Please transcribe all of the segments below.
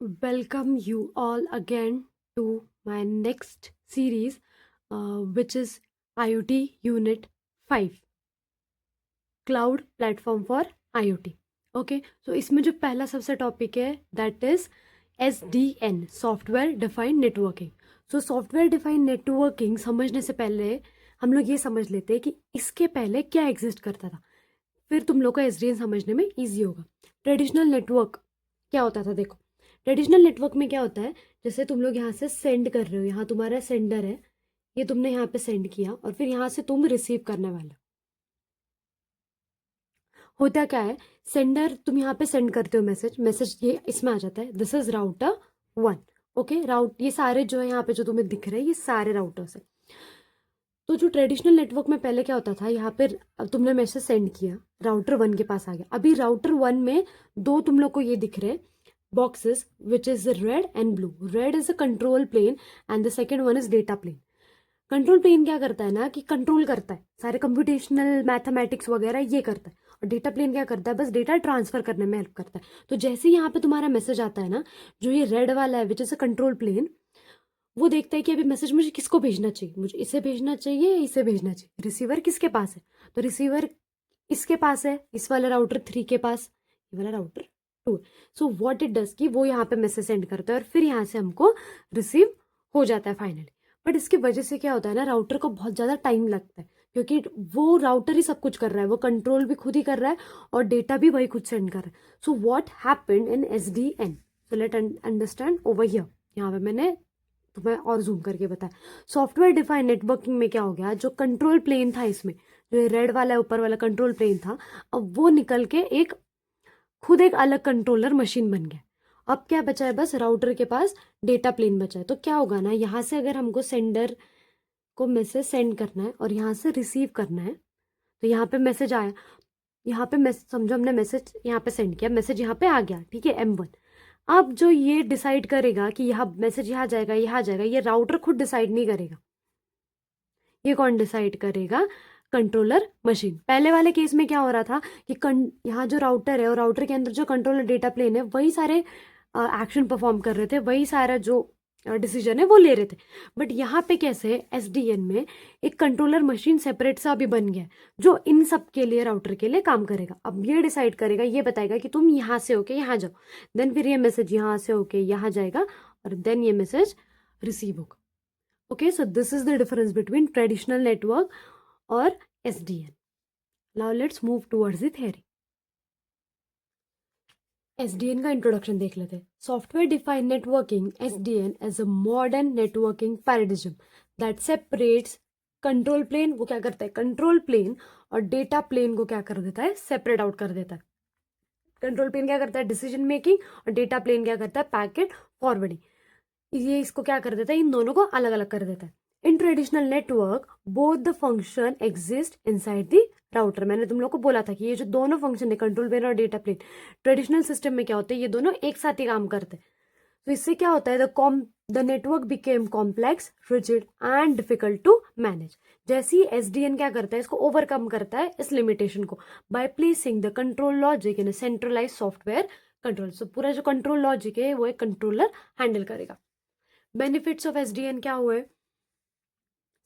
Welcome you all again to my next series, which is IoT Unit 5 Cloud Platform for IoT. Okay, so इसमें जो पहला सबसे topic है that is SDN, software defined networking. So software defined networking समझने से पहले हम लोग ये समझ लेते हैं कि इसके पहले क्या एग्जिस्ट करता था, फिर तुम लोग को SDN समझने में ईजी होगा. ट्रेडिशनल नेटवर्क क्या होता था? देखो, ट्रेडिशनल नेटवर्क में क्या होता है, जैसे तुम लोग यहाँ से सेंड कर रहे हो, यहाँ तुम्हारा सेंडर है, ये तुमने यहाँ पे सेंड किया और फिर यहाँ से तुम रिसीव करने वाला. होता क्या है, सेंडर तुम यहाँ पे सेंड करते हो मैसेज ये इसमें आ जाता है, दिस इज राउटर 1. ओके, ये सारे जो है यहाँ पे जो तुम्हें दिख रहे हैं ये सारे राउटर्स है. तो जो ट्रेडिशनल नेटवर्क में पहले क्या होता था, यहाँ पे अब तुमने मैसेज सेंड किया, राउटर 1 के पास आ गया. अभी राउटर 1 में दो तुम लोग को ये दिख रहे हैं boxes, which is red and blue. Red is a control plane and the second one is data plane. Control plane क्या करता है ना कि कंट्रोल करता है, सारे कंप्यूटेशनल मैथमेटिक्स वगैरह ये करता है, और डेटा प्लेन क्या करता है, बस डेटा ट्रांसफर करने में हेल्प करता है. तो जैसे यहाँ पे तुम्हारा मैसेज आता है ना, जो ये रेड वाला है which is a control plane, वो देखता है कि अभी मैसेज मुझे किसको भेजना चाहिए, मुझे इसे भेजना चाहिए, इसे भेजना चाहिए. रिसीवर किसके पास है, तो रिसीवर इसके पास है, इस वाला राउटर 3 के पास, ये वाला router 2. So what it does कि वो यहाँ पे मैसेज सेंड करता है और फिर यहाँ से हमको रिसीव हो जाता है फाइनली. बट इसकी वजह से क्या होता है ना, राउटर को बहुत ज़्यादा टाइम लगता है, क्योंकि वो राउटर ही सब कुछ कर रहा है, वो कंट्रोल भी खुद ही कर रहा है और डेटा भी वही खुद सेंड कर रहा है. So what happened in SDN, so let understand over here. यहाँ पे मैंने तुम्हें और जूम करके बताया. सॉफ्टवेयर डिफाइंड नेटवर्किंग में क्या हो गया, जो कंट्रोल प्लेन था इसमें, जो रेड वाला ऊपर वाला कंट्रोल प्लेन था, अब वो निकल के खुद एक अलग कंट्रोलर मशीन बन गया. अब क्या बचा है, बस राउटर के पास डेटा प्लेन बचा है. तो क्या होगा ना, यहाँ से अगर हमको सेंडर को मैसेज सेंड करना है और यहाँ से रिसीव करना है, तो यहाँ पे मैसेज आया, यहाँ पे समझो हमने मैसेज यहाँ पे सेंड किया, मैसेज यहाँ पे आ गया, ठीक है, M1. अब जो ये डिसाइड करेगा कि यहाँ मैसेज यहाँ जाएगा, यहाँ जाएगा, ये राउटर खुद डिसाइड नहीं करेगा. ये कौन डिसाइड करेगा, कंट्रोलर मशीन. पहले वाले केस में क्या हो रहा था कि यहाँ जो राउटर है और राउटर के अंदर जो कंट्रोलर डेटा प्लेन है वही सारे एक्शन परफॉर्म कर रहे थे, वही सारा जो डिसीजन है वो ले रहे थे. बट यहाँ पे कैसे SDN में एक कंट्रोलर मशीन सेपरेट सा भी बन गया है, जो इन सब के लिए राउटर के लिए काम करेगा. अब ये डिसाइड करेगा, ये बताएगा कि तुम यहाँ से होके यहाँ जाओ, देन फिर ये मैसेज यहाँ से होके यहाँ जाएगा और देन ये मैसेज रिसीव होगा. Okay, so this is the difference between traditional network और SDN. Now let's move towards the theory. SDN का इंट्रोडक्शन देख लेते हैं. Software defined networking SDN as a modern networking paradigm that separates control plane. वो क्या करता है, control plane और डेटा प्लेन को क्या कर देता है, सेपरेट आउट कर देता है. कंट्रोल प्लेन क्या करता है, डिसीजन मेकिंग, और डेटा प्लेन क्या करता है, पैकेट फॉरवर्डिंग. ये इसको क्या कर देता है, इन दोनों को अलग अलग कर देता है. In traditional network both the function exist inside the router. मैंने तुम लोग को बोला था कि ये जो दोनों फंक्शन है, कंट्रोल प्लेन और डेटा प्लेन, ट्रेडिशनल सिस्टम में क्या होते हैं, ये दोनों एक साथ ही काम करते हैं. तो इससे क्या होता है, the network became complex, rigid and difficult to manage. जैसे ही SDN क्या करता है, इसको ओवरकम करता है इस लिमिटेशन को by placing the control logic in a centralize software control. So पूरा जो कंट्रोल लॉजिक है वो एक कंट्रोलर हैंडल करेगा. बेनिफिट्स ऑफ SDN क्या हुए,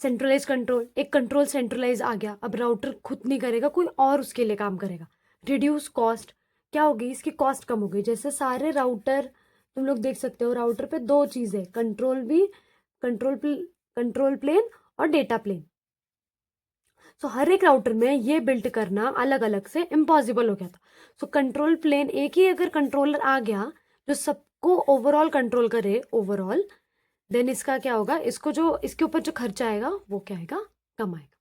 सेंट्रलाइज कंट्रोल, एक कंट्रोल सेंट्रलाइज आ गया, अब राउटर खुद नहीं करेगा, कोई और उसके लिए काम करेगा. रिड्यूस कॉस्ट, क्या होगी, इसकी कॉस्ट कम हो गई. जैसे सारे राउटर तुम लोग देख सकते हो, राउटर पे दो चीजें, कंट्रोल प्लेन और डेटा प्लेन. सो हर एक राउटर में ये बिल्ड करना अलग अलग से इम्पॉसिबल हो गया था. सो कंट्रोल प्लेन, एक ही अगर कंट्रोलर आ गया जो सबको ओवरऑल कंट्रोल करे ओवरऑल, देन इसका क्या होगा, इसको जो इसके ऊपर जो खर्चा आएगा वो क्या आएगा, कम आएगा.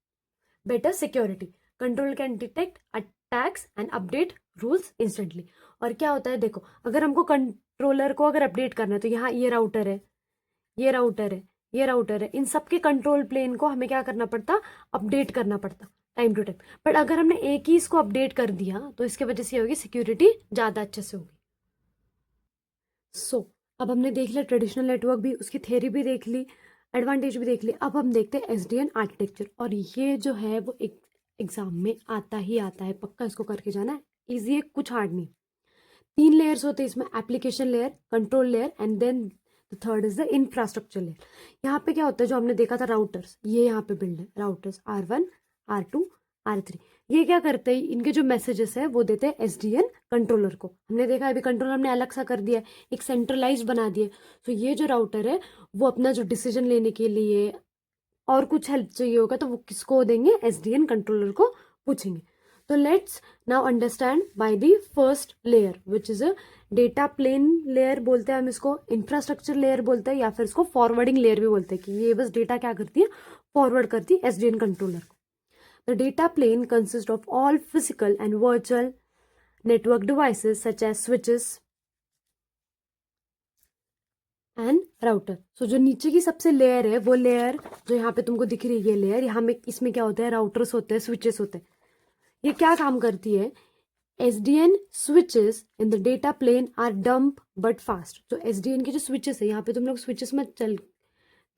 Better security, control can detect attacks and update rules instantly. और क्या होता है, देखो अगर हमको कंट्रोलर को अगर अपडेट करना है, तो यहाँ ये राउटर है, ये राउटर है, ये राउटर है, इन सबके कंट्रोल प्लेन को हमें क्या करना पड़ता, अपडेट करना पड़ता टाइम टू टाइम. बट अगर हमने एक ही इसको अपडेट कर दिया तो इसके वजह से होगी, सिक्योरिटी ज़्यादा अच्छे से होगी. सो अब हमने देख लिया ट्रेडिशनल नेटवर्क भी, उसकी थ्योरी भी देख ली, एडवांटेज भी देख ली. अब हम देखते हैं SDN आर्किटेक्चर, और ये जो है वो एक एग्जाम में आता ही आता है, पक्का इसको करके जाना है, ईजी है, कुछ हार्ड नहीं. 3 लेयर्स होते हैं इसमें, application layer, control layer and then the third is the infrastructure layer. यहाँ पे क्या होता है, जो हमने देखा था राउटर्स, ये यहाँ पे बिल्ड है राउटर्स R1, R2, R3। ये क्या करते हैं, इनके जो मैसेजेस है वो देते हैं SDN कंट्रोलर को। हमने देखा अभी कंट्रोलर हमने अलग सा कर दिया, एक सेंट्रलाइज बना दिया। तो ये जो राउटर है वो अपना जो डिसीजन लेने के लिए और कुछ हेल्प चाहिए होगा तो वो किसको देंगे, SDN कंट्रोलर को पूछेंगे। तो let's now understand by the first layer which is a data plane layer बोलते हैं हम इसको, इंफ्रास्ट्रक्चर लेयर बोलते हैं, या फिर इसको फॉरवर्डिंग लेयर भी बोलते हैं कि ये बस डेटा क्या करती है, फॉरवर्ड करती है SDN कंट्रोलर को। The data plane consist of all physical and virtual network devices such as switches and router. So जो नीचे की सबसे लेयर है वो लेयर जो यहाँ पे तुमको दिख रही है, ये लेयर यहाँ में, इसमें क्या होता है, राउटर्स होते हैं, स्विचेस होते हैं। ये क्या काम करती है, SDN switches in the data plane are dumb but fast। जो SDN के जो switches है, यहाँ पे तुम लोग switches मत चल,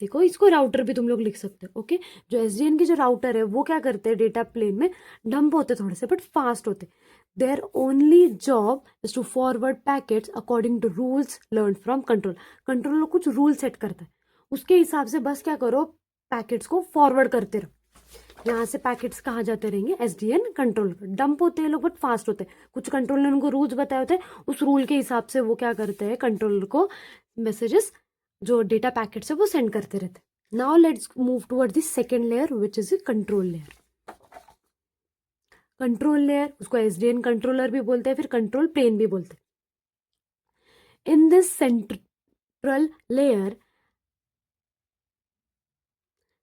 देखो इसको राउटर भी तुम लोग लिख सकते हो। ओके, जो SDN के जो राउटर है वो क्या करते हैं, डेटा प्लेन में डंप होते थोड़े से बट फास्ट होते। Their only job is to forward packets according to rules learn from control. Controller कुछ रूल सेट करता है, उसके हिसाब से बस क्या करो, पैकेट्स को फॉरवर्ड करते रहो। यहाँ से पैकेट्स कहाँ जाते रहेंगे, SDN कंट्रोल पर। डंप होते हैं लोग बट फास्ट होते हैं, कुछ कंट्रोलर ने उनको रूल्स बताए होते हैं, उस रूल के हिसाब से वो क्या करते हैं, कंट्रोलर को मैसेजेस जो डेटा पैकेट्स है वो सेंड करते रहते हैं। Now let's move toward the second layer which is control layer. Control layer, उसको SDN कंट्रोलर भी बोलते हैं, फिर कंट्रोल प्लेन भी बोलते हैं। In this central layer,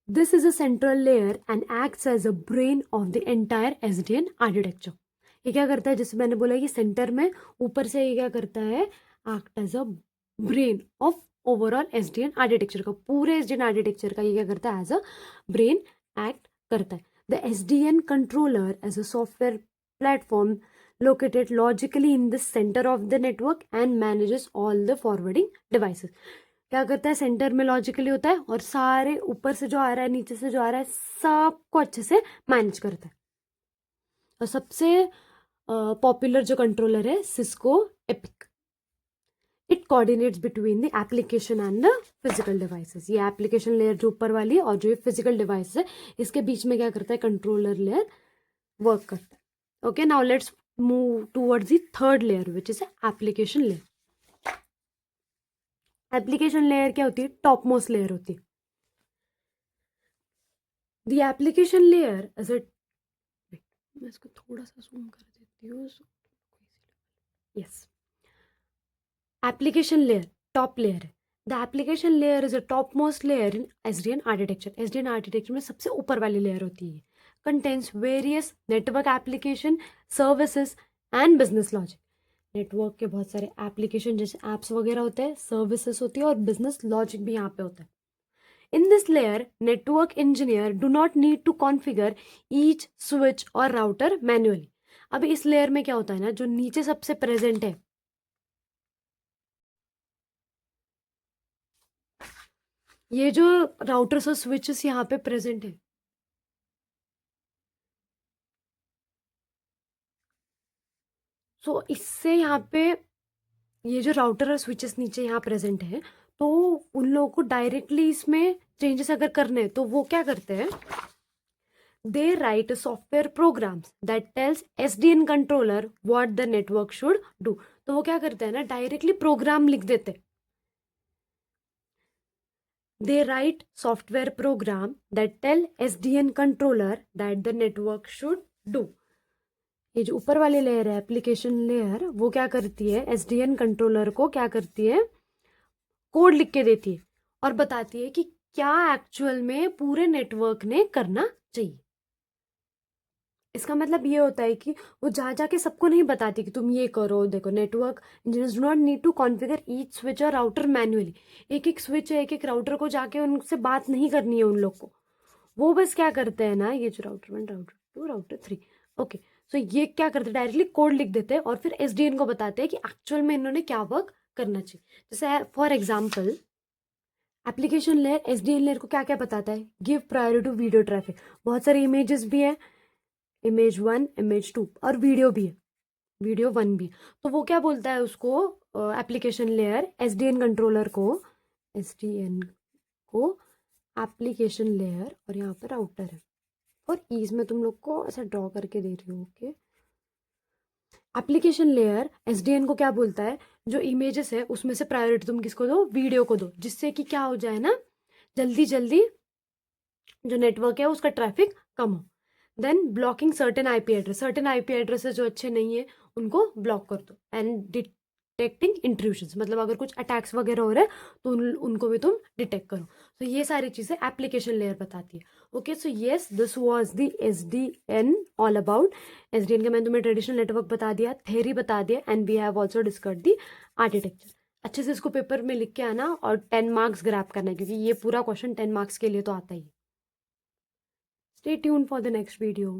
this is a central layer and acts as a brain of the entire SDN architecture। ये क्या करता है, जैसे मैंने बोला कि सेंटर में ऊपर से ये क्या करता है, act as a brain of overall SDN architecture का, पूरे SDN आर्किटेक्चर का ये क्या करता है, एज अ ब्रेन एक्ट करता है। The SDN controller as a software platform located logically in the center of the network and manages all the forwarding devices। क्या करता है, सेंटर में लॉजिकली होता है और सारे ऊपर से जो आ रहा है, नीचे से जो आ रहा है, सबको अच्छे से मैनेज करता है। और सबसे पॉपुलर जो कंट्रोलर है Cisco epic. It coordinates between the application and the physical devices. ये एप्लीकेशन लेयर जो ऊपर वाली है और जो ये फिजिकल डिवाइस है, इसके बीच में क्या करता है, कंट्रोलर लेयर वर्क करता है। Okay, now let's move towards the third layer which is application layer. Application layer क्या होती है, टॉप मोस्ट लेयर होती है। The application layer as a, मैं इसको थोड़ा सा जूम कर देती हूँ। Yes, application layer top layer है। The application layer is a top most layer in SDN architecture. SDN architecture में सबसे ऊपर वाली लेयर होती है। Contains various network application, services and business logic. Network के बहुत सारे एप्लीकेशन जैसे एप्स वगैरह होते हैं, सर्विसेज होती है और बिजनेस लॉजिक भी यहाँ पे होता है। In this layer, network engineer do not need to configure each switch और router manually। अब इस लेयर में क्या होता है ना, जो नीचे सबसे प्रेजेंट है, ये जो राउटर्स और स्विचेस यहाँ पे प्रेजेंट है, सो इससे यहाँ पे ये जो राउटर और स्विचेस नीचे यहाँ प्रेजेंट है, तो उन लोगों को डायरेक्टली इसमें चेंजेस अगर करने हैं तो वो क्या करते हैं, they write software programs that tells SDN controller what the network should do। तो वो क्या करते हैं ना, डायरेक्टली प्रोग्राम लिख देते हैं। they write software program that tell SDN controller that the network should do। ये जो ऊपर वाली लेयर है एप्लीकेशन लेयर, वो क्या करती है, SDN कंट्रोलर को क्या करती है, कोड लिख के देती है और बताती है कि क्या एक्चुअल में पूरे नेटवर्क ने करना चाहिए। इसका मतलब ये होता है कि वो जा जाके सबको नहीं बताती कि तुम ये करो। देखो, network engineers do not need to configure each switch और राउटर मैन्युअली। एक एक स्विच है, एक एक राउटर को जाके उनसे बात नहीं करनी है उन लोग को। वो बस क्या करते हैं ना, ये जो राउटर 1, राउटर 2, राउटर 3, ओके, सो ये क्या करते हैं, डायरेक्टली कोड लिख देते हैं और फिर SDN को बताते हैं कि एक्चुअल में इन्होंने क्या वर्क करना चाहिए। जैसे for example, application layer SDN layer को क्या क्या बताता है, give priority to video traffic. बहुत सारे इमेजेस भी है, इमेज 1, इमेज 2 और वीडियो भी है। वीडियो 1 भी। तो वो क्या बोलता है उसको, एप्लीकेशन लेयर एसडीएन कंट्रोलर को, एसडीएन को एप्लीकेशन लेयर, और यहाँ पर राउटर है। और ईज में तुम लोग को ऐसा ड्रॉ करके दे रही हूँ। ओके, एप्लीकेशन लेयर एसडीएन को क्या बोलता है, जो इमेजेस है उसमें से प्रायोरिटी तुम किसको दो, वीडियो को दो, जिससे कि क्या हो जाए ना, जल्दी जल्दी जो नेटवर्क है उसका ट्रैफिक कम हो। Then blocking certain IP addresses जो अच्छे नहीं है उनको ब्लॉक कर दो। एंड डिटेक्टिंग इंट्रूशंस, मतलब अगर कुछ अटैक्स वगैरह हो रहे हैं तो उनको भी तुम डिटेक्ट करो। तो ये सारी चीज़ें एप्लीकेशन लेयर बताती है। Okay, so yes, this was the S D N, all about S D N का मैंने तुम्हें ट्रेडिशनल नेटवर्क बता दिया, थेरी बता दिया, and we have also discuss the architecture. अच्छे से इसको पेपर में लिख के आना और 10 मार्क्स ग्रैब करना है, क्योंकि ये पूरा क्वेश्चन 10 मार्क्स के लिए तो आता ही है। Stay tuned for the next video.